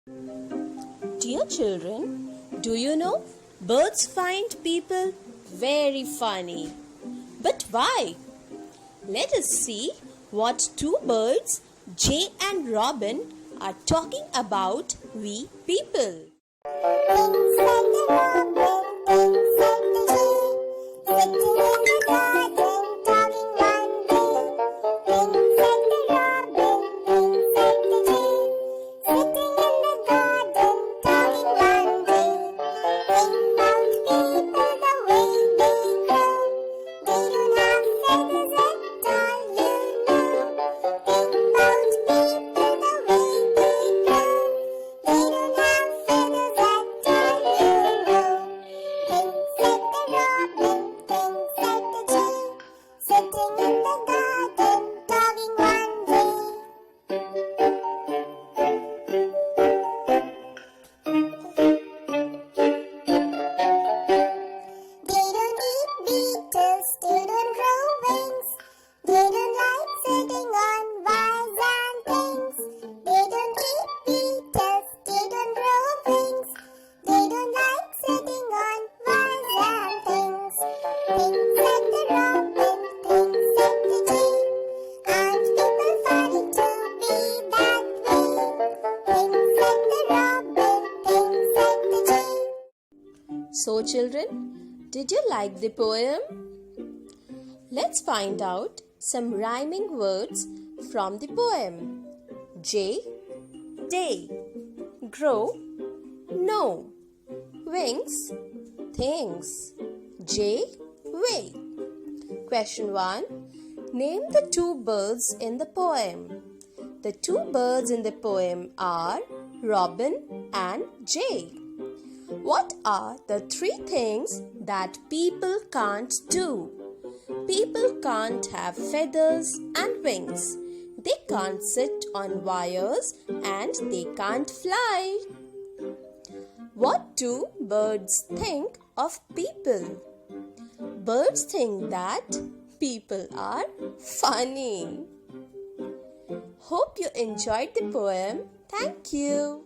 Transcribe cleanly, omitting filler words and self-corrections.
Dear children, do you know birds find people very funny? But why? Let us see what two birds, Jay and Robin, are talking about we people. So children, did you like the poem? Let's find out some rhyming words from the poem. J, day. Grow, know. Wings, things. J, way. Question 1. Name the two birds in the poem. The two birds in the poem are Robin and Jay. What are the three things that people can't do? People can't have feathers and wings. They can't sit on wires and they can't fly. What do birds think of people? Birds think that people are funny. Hope you enjoyed the poem. Thank you.